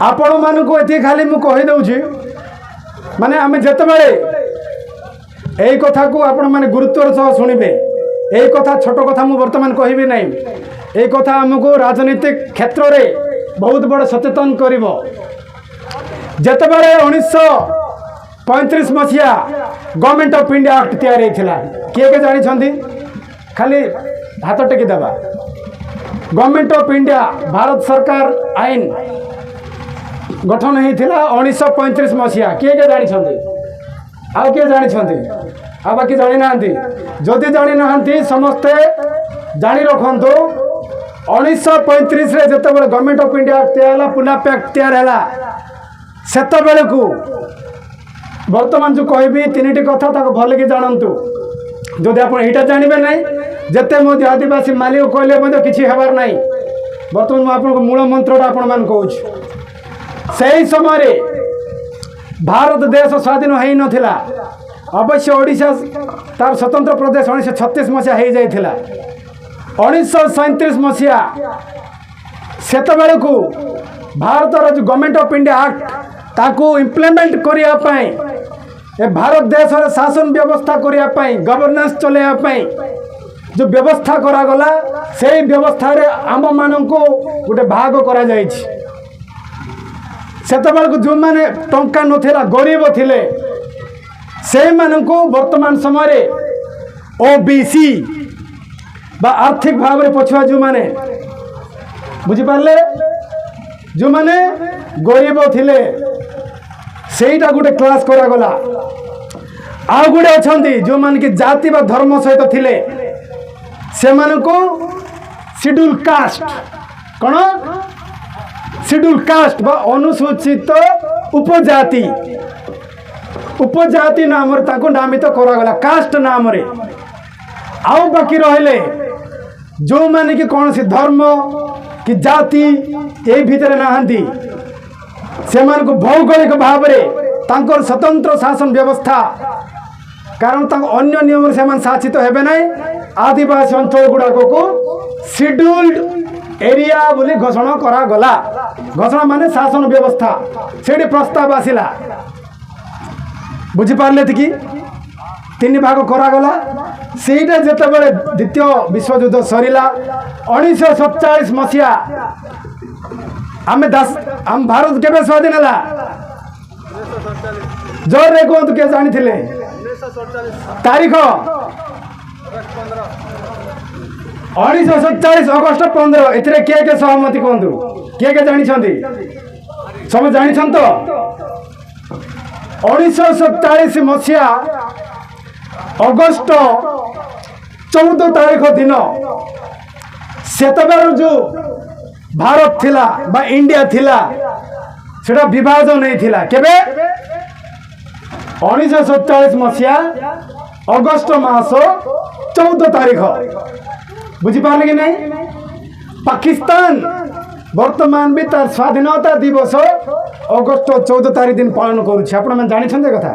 आपण मानक ये खाली मु कहीदे माने आम जिते बड़े यही कथा को आपण मैंने गुरुत्वर सह शुणे यही कथा छोट कथा मु बर्तमान कहबी ना यही कथा आमको राजनीतिक क्षेत्र में बहुत बड़ सचेतन कर जिते बड़े 1935 मसीहा गवर्नमेंट ऑफ इंडिया एक्ट तैयारी किए के जानी खाली हाथ टेकीदेवा गवर्नमेंट ऑफ इंडिया भारत सरकार आईन गठन होता 1935 मसीहा किए के जानी आउ किए जानी आ बाकी जानी ना जदि जानी ना समस्ते जानी रखु 1935 जिते बड़े गवर्नमेंट ऑफ इंडिया तैयार पुलाप एक्ट तैयार से बेलू बर्तमान जो कहबी तीन कथा भल कि जानतु जदि आप यहाँ जानवे ना जिते मो आदिवासी मालिक कहले किसी हबार ना बर्तमान मुझे आपको मूल मंत्रटा आपण कहूँ से समय भारत देश स्वाधीन हो नाला अवश्य ओडिशा तार स्वतंत्र प्रदेश 1936 मसीहा हो जाता 1937 मसीहा से बेलू भारतर जो गवर्नमेंट ऑफ इंडिया एक्ट ताकू इम्प्लीमेंट करने भारत देश शासन व्यवस्था करने गवर्नेंस चलैयापाई जो व्यवस्था करागला से व्यवस्था आम मान गोटे भाग करा से जो मैंने टंका नथिला गरीब थिले से मानू वर्तमान समय ओबीसी बा आर्थिक भाव में पछुआ जो मैंने बुझिपारे जो मैंने गरीब थिले सेटा गोटे क्लास करागला आउ गुड़े अच्छा जो मान कि जाति बा धर्म सहित थिले से मानू शेड्यूल कास्ट कौन शेड्यूल कास्ट बा अनुसूचित उपजाति उपजाति नाम नामित करागला कास्ट नाम रे आउ बाकी रहिले जो माने कि कौन सी धर्म कि जाति यही भितर नहांती से भौगोलिक भाव में स्वतंत्र शासन व्यवस्था कारण अन्य नियम से शासित हेबे ना आदिवासी अंचल गुड़ाक को शेड्यूल्ड एरिया बोली घोषणा करागला घोषणा माने शासन व्यवस्था से प्रस्ताव आसला बुझिपारे कि तीन भाग करागला सेटा जिते बड़े द्वितीय विश्वयुद्ध सरीला 1947 मसीहा आम भारत केबे स्वाधीन है जोर रे कहतु के जानी थिले तारीख 1947 अगस्त 15 एथिरे के सहमति कहतु के जानी समय जानी तो 1947 मसीहा अगस्त 14 तारीख दिन सेतबेर जो भारत थिला बा इंडिया थिला सेटा विभाजन नहीं थिला केबे 1947 मसीहा अगस्त मास 14 तारीख बुझिपारे कि नहीं पाकिस्तान वर्तमान भी तार स्वाधीनता दिवस अगस्त 14 तारीख दिन पालन करुच्छे आपण जानी कथा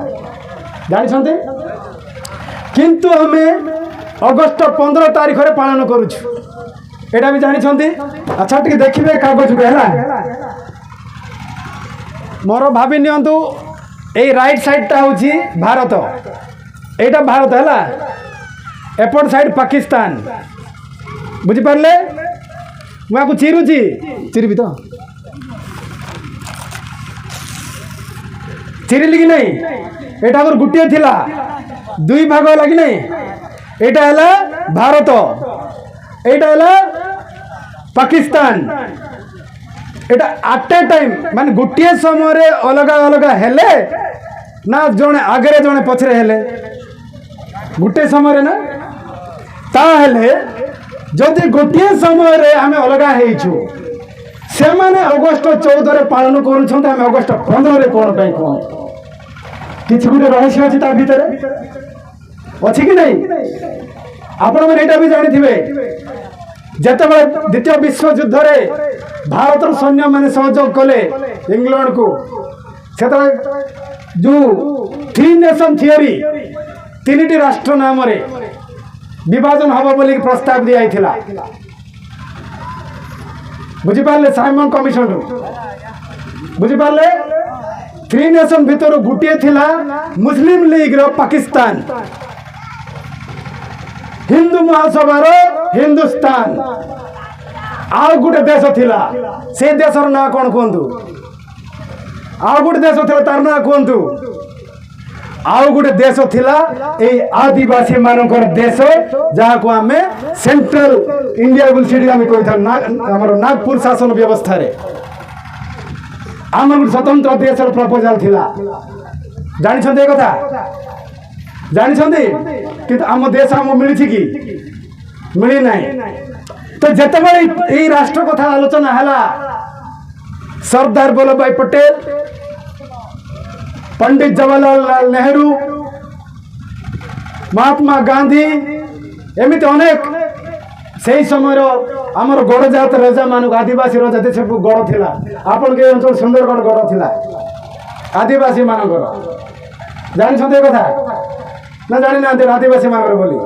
जानी किंतु हमें अगस्त 15 तारीख रे पालन करुछु एटा भी जानी अच्छा टी देखिए कागज को है मोर भावी नियंतु ए राइट साइड हूँ भारत एटा भारत है एपट साइड पाकिस्तान बुझिपारे मुझे चिरुची चिरबी तो चिरिली कि नहीं एटा अगर गोटे थिला दुई भाग लगी नहीं एटा है भारत एटा है पाकिस्तान एटा एट ए टाइम माने गोटे समय अलग अलग हेले ना जने आगे जने पछरे हेले गोटे समय ना ताहेले जदि गोटे समय आम अलग हो से माने अगस्त 14 रे पालन करूछन आम अगस्त 15 रे कोन पई कोन किछ गुटे रहस्य अछि ता भीतर अछि कि नहीं आपण मन एटा भी जानि थिबे जते बळे द्वितीय विश्व युद्ध रे भारत सैन्य माने सहयोग कले इंग्लैंड को सेता जो थ्री नेशन थियरी तीन राष्ट्र नाम रे विभाजन हम बोली प्रस्ताव दिया बुझिपारे साइमन कमिशन बुझिपारे थ्री नेशन भितर गोटे थिला मुस्लिम लीग रो पाकिस्तान, हिंदू महासभार हिंदुस्तान, आउ गोटे देश थिला से देशर ना कौन कहतु, आउ गोटे देश थिला तार ना कहतु, आउ गोटे देश थिला ए आदिवासी मानकर देश जहाँ को आमे सेंट्रल इंडिया बोली आम कही नागपुर शासन व्यवस्था रे आम स्वतंत्र देश प्रपोजाल थिला। जानी कथा जानी कि आम देश आम मिली कि मिली ना। तो जितेबाला यही राष्ट्र कथा आलोचना है सरदार वल्लभ भाई पटेल, पंडित जवाहरलाल नेहरू, महात्मा गांधी एमती अनेक से समय आमर गड़जात राजा मान आदिवासी राजा देश गड़ थिला। आपण के अंचल सुंदरगढ़ गड़ थिला आदिवासी मानकर। जानी कथा ना जानी ना आदिवासी मानकर बोली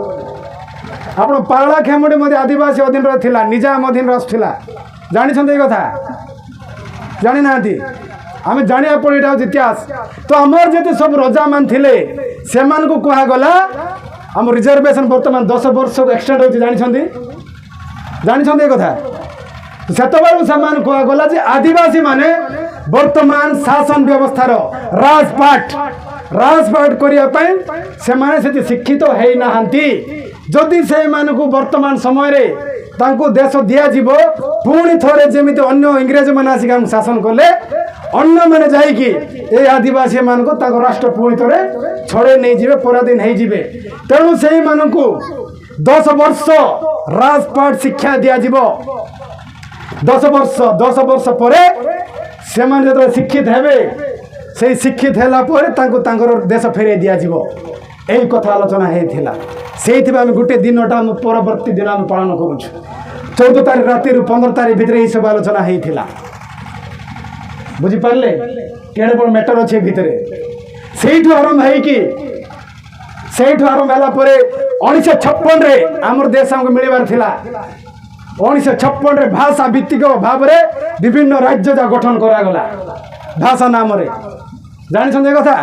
आपण पारला खेमुड़ी मध्य आदिवासी अधीन थिला, निजाम अधीन थिला। जानी कथा जानी ना आम जाना पड़े यहाँ इतिहास। तो आमर जिते सब रजा मान थिले से कहगला आम रिजर्वेशन बर्तमान 10 वर्ष एक्सटेंड होती। जानी कथा से कहगला जे आदिवासी माने वर्तमान शासन व्यवस्थार राजपाट करने से शिक्षित है नहांती। जदि से मानकु वर्तमान समय रे तांको देश दिया जीवो पुणी थोड़े जमीते अन्य इंग्रेज मैंने आसिक शासन कले अन्य मैंने जाइकी ए आदिवासी मान को ताको राष्ट्र पुणी थोड़े छड़े नहीं जीवे पराधीन हो जीवे। तेणु से मानकु 10 वर्ष राजपाट शिक्षा दिया जीवो। 10 वर्ष परे से माने जो शिक्षित हेबे से शिक्षित हैला परे तांको तांकर देश फेरे दिया जीवो। यही कथा आलोचना होता से गोटे दिनटा परवर्ती दिन आम पालन करूँ 14 तारीख राति 15 तारीख भितर यही सब आलोचना होता। बुझिपारे केड़े बड़ मैटर अच्छे भितर से आरंभ है 1956 आमर देश आमको मिलबार थिला। 1956 भाषा भित्तिक भाव में विभिन्न राज्य जा गठन करागला भाषा नाम जानी कथा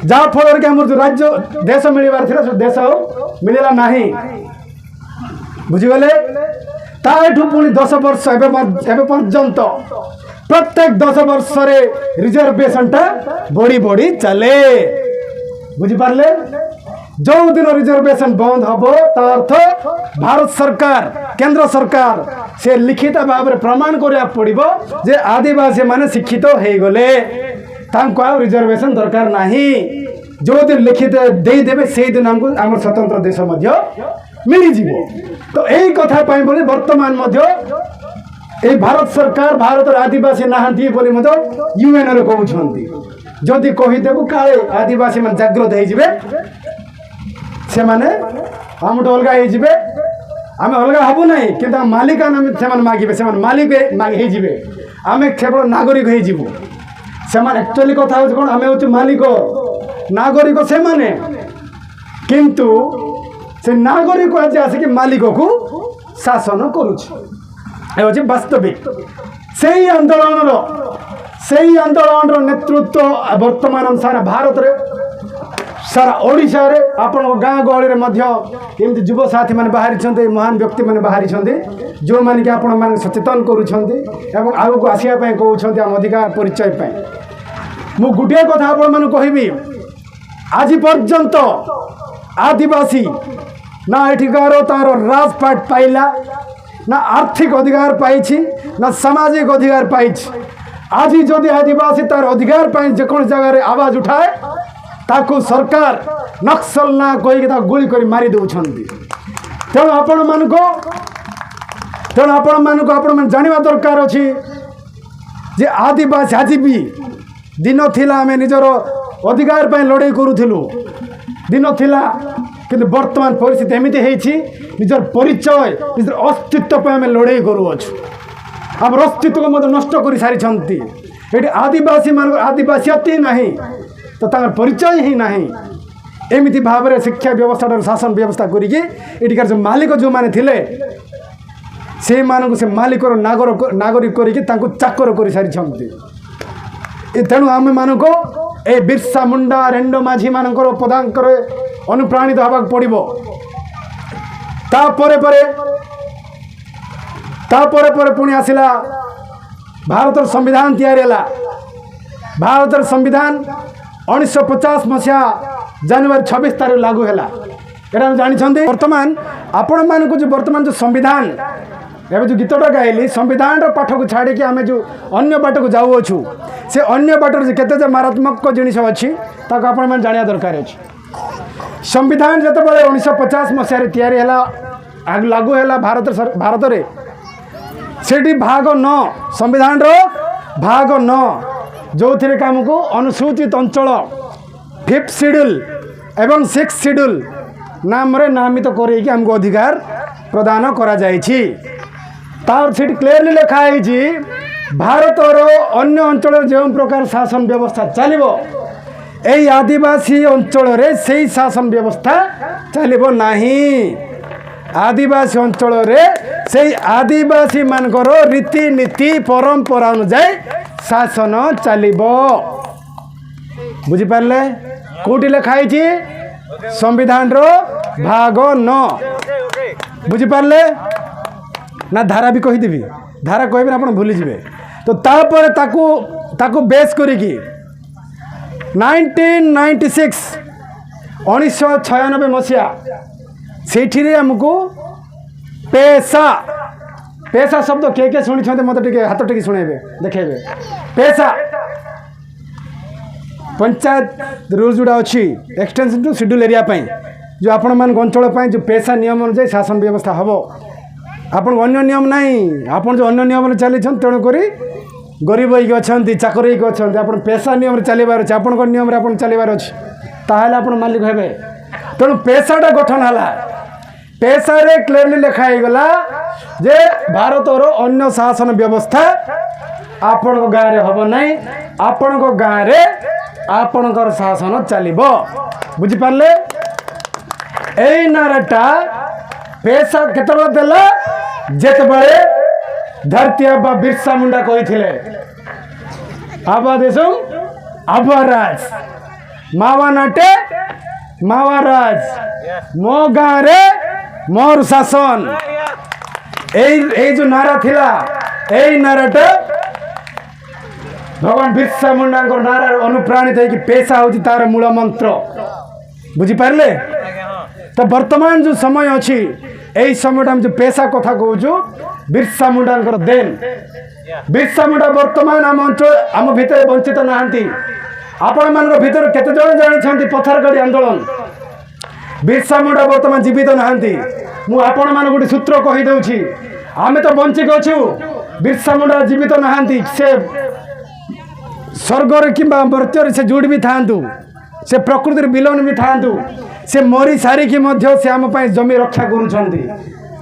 जहाँ फल कि आम जो राज्य देश मिलबार थिला से देश मिलला नहीं। बुझीगले ताठू पुणी 10 वर्ष एवं पर्यंत प्रत्येक 10 वर्ष रे रिजर्वेशन टा बढ़ी चले। बुझिपारे जो दिन रिजर्वेशन बंद हम अर्थ भारत सरकार केंद्र सरकार से लिखित भाव में प्रमाण करा पड़ो जे आदिवासी माने शिक्षित हो गले रिजर्वेशन दरकार नहीं। जो दिन लिखित देदेवे से दिन आमको आम स्वतंत्र देश मिल जीवो। तो यही कथा बोले वर्तमान ए भारत सरकार भारत आदिवासी नहांती बोली यूएन रे कहउछंती। जदि कहीदेबू काले आदिवासी मन जागृत होइजिबे से माने हमटो अलगा होइजिबे आमे अलगा हबो नहीं किंतु मालिकाना सेमान मागिबे सेमान मालिक मागी होइजिबे आमे केवल नागरिक होइजिबू। सेमान एक्चुअली कथा होछ कोन आमे होछ मालिक नागरिक से माने किंतु से नागरिक आज आसिक मालिक को शासन करुछ ए वास्तविक से आंदोलन नेतृत्व वर्तमान सारा भारत रे सारा ओडिशा रे आपण गाँ गहली युव साथी मैंने बाहरी महान व्यक्ति मैंने बाहरी जो मैंने कि आपण मैंने सचेतन करुँच आगू आसवाई कहते आम अधिकार परिचय मु गोटे कथा आपण मैंने कहबी आज पर्यंत आदिवासी ना एठिकार तार राजपाट पाइला ना आर्थिक अधिकार पाई ना सामाजिक अधिकार पाई। आज जदि आदिवासी तार अधिकार पाई जेको जगह आवाज उठाए ताकू सरकार नक्सल ना कहीकि गुली कर मारी दौरान। तेणु आपण मानक जाना दरकार अच्छी जे आदिवासी आज भी दिन थिला आम निजर अधिकार पर लड़ाई करूँ दिन थिला किंतु वर्तमान परिस्थिति एमती होती निजर परिचय निजर अस्तित्व पर आम लड़ाई करूँ आम अस्तित्व को नष्ट कर सारी ये आदिवासी मान आदिवासी नहीं तो तार परिचय ही नहीं। एमती भाव में शिक्षा व्यवस्था शासन व्यवस्था करिकार जो मालिक जो माने थिले से मानक से मालिकर नागरिक करके चाकर कर सारी तेणु आम मानक ए बिरसा मुंडा रेंडो माझी मानकर पदांकर अनुप्राणित हवा पड़ो तापर पुणी आसला भारत संविधान तैयारी है। भारत संविधान 1950 मसीहा जनवरी 26 तारीख लागू है। यहाँ जानते बर्तमान आपण मानक जो बर्तमान जो संविधान एवं जो गीतटा गाइली संविधान पाठ को छाड़ी आम जो अन्य बाट को जाऊँ से अन्य बाटर से केते मारात्मक जिनिस अच्छी आपण मैंने जाना दरकार अच्छी। संविधान जो 1950 मसीह तैयारी है लागू है भारत रे से भाग 9 संविधान भाग 9 जो थे आमको अनुसूचित अंचल 5th शेड्यूल एवं 6th शेड्यूल नाम रे नामित करके आमको अधिकार प्रदान करा जायछि। तार सीट क्लियरली लिखा है भारत अन्य अंचल जो प्रकार शासन व्यवस्था चलो यही आदिवासी अंचल रे से शासन व्यवस्था चलो नहीं। आदिवासी अंचल रे से आदिवासी मानकर रीति नीति परंपरा अनुसार शासन चलो बुझिपारे कौटी लिखाई संविधान भाग 9 बुझिपारे ना धारा भी कहीदेवी धारा कहबे आप भूली जाए। तो तापर ताकू बेस करिकी 1996 1996 मसीहा से आमको पैसा पैसा शब्द किए शुणी मत हाथ टेक शुणेबे देखेबे पैसा पंचायत रूल्स जोड़ा अच्छी एक्सटेंशन टू शेड्यूल एरिया जो आपण मान अंचल जो पैसा नियम अनुसार शासन व्यवस्था हम आपन अन्य नियम नहीं आपन जो अन्य नियम चली तेणुक गरीब होगी अच्छा चाकर होगी अच्छा आप पैसा नियम चलबार अच्छे आपण नियम आप चलबार अच्छे ताहले आप मालिक हे तेणु पैसाटा गठन है पैसा रे क्लियरली लिखाई गला जे भारत अन्य शासन व्यवस्था आपण गाँव में हम नहीं आपण गाँव में आपणकर शासन चलो बुझिपारे। यही नाराटा पैसा केतबे देला जेतबे धरती आबा बिरसा मुंडा कही आबा देशम आबा राज मावा नाटे मावा राज मो गाँव रे मोर शासन यही जो नारा थिला यही नाराटा भगवान बिरसा मुंडा नारा अनुप्राणित है कि पैसा हूँ तार मूल मंत्र बुझिपारे। तो वर्तमान जो समय अच्छी यही समय जो पैसा कथा कहूँ बिरसा मुंडा देन बिरसा मुंडा वर्तमान आम अंचल आम भितर वंचित नहांती आपण मान भीतर केते जण जानी पथरगढ़ी आंदोलन बिरसा मुंडा वर्तमान जीवित नहांती मु आपण मान गोटे सूत्र कही दउछि आमे तो वंचित अछु बिरसा मुंडा जीवित नहांती से स्वर्गर किंबा मर्त्य से जोड़ भी थांतु से प्रकृति विलन भी थांतु से मरी सारिकी मध्य से आम जमी रक्षा करुछंती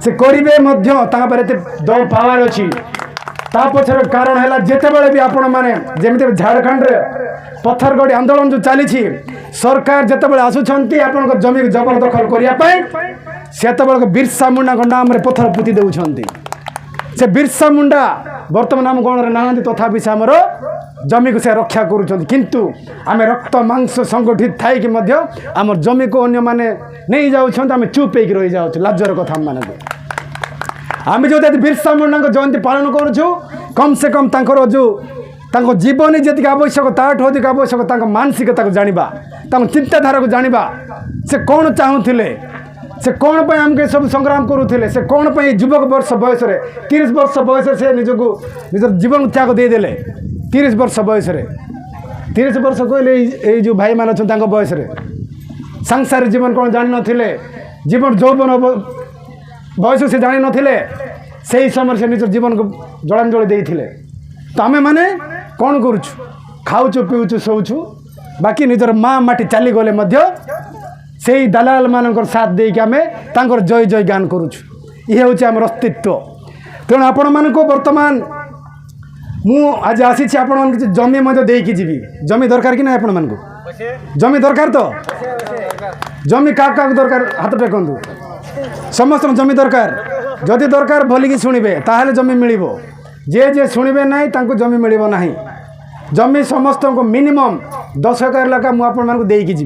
से करिवे मध्य ता पर एते दम पावर अछि ता पछर कारण हैला जेते बेले भी आपण माने जेमिते झारखंड रे पथरगढ़ी आंदोलन जो चली सरकार जेते बेले आसुछंती आपण जमी जबरदखल करिया पई सेते बेले बिरसा मुंडा नाम रे पत्थर पुति देउछंती से बिरसा मुंडा वर्तमान आम गण रे नांती तथापि से हमर जमी को से रक्षा करुछंती किंतु आमे रक्त मांस संगठित थाई कि मध्य आम जमी को अन्य माने नहीं जाउछंती आमे चुप होइक रहि जाउछ लाजर कथा माने आम जो बिरसा मुंडा जयंती पालन करुछु कम से कम तांकर जो तांको जीवन जी आवश्यक ताठ अधिक आवश्यक मानसिकता को जानिबा चिंताधारा को जानिबा से कौन चाहूले से कौन पे आमके सब संग्राम करुले से कौन पे युवक वर्ष बयस 30 वर्ष बयस से निजको निज जीवन त्याग देदेले 30 वर्ष बयस 30 वर्ष कहले ये जो भाई मान अच्छा बयस सांसारिक जीवन कौन जान नथिले जीवन यौवन बयस से जान नथिले से समय से निज जीवन को जलांजलि देइथिले तो आमे माने कौन करुछु खाऊछु पीऊछु सोउछु बाकी निजर माँ माटी चली गले मध्य से दलाल मानकर साथ देके आमे तांकर जय जय गान करुछु ये हूँ आम अस्तित्व तेणु आपण मान बर्तमान मु आज आसी आपण जमी देकी जीवी जमी दरकार कि ना आपण मान जमी दरकार तो जमी क्या दरकार हाथ टेकंतु समस्त जमी दरकार जदि दरकार भलिकी शुणे ताहले जमी मिल जे जे शुणे ना जमी मिल ना जमी समस्त को मिनिमम 10 एकर लेखा मुझे देकी जी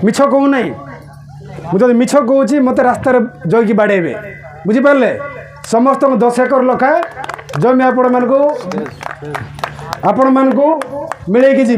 मिछ कहूना मुझे मिछ कहूँ मत रास्त जईकी बाड़े बुझिपारे समस्त 10 एकर लेखा जमी आपण मानक मिलेकी जी।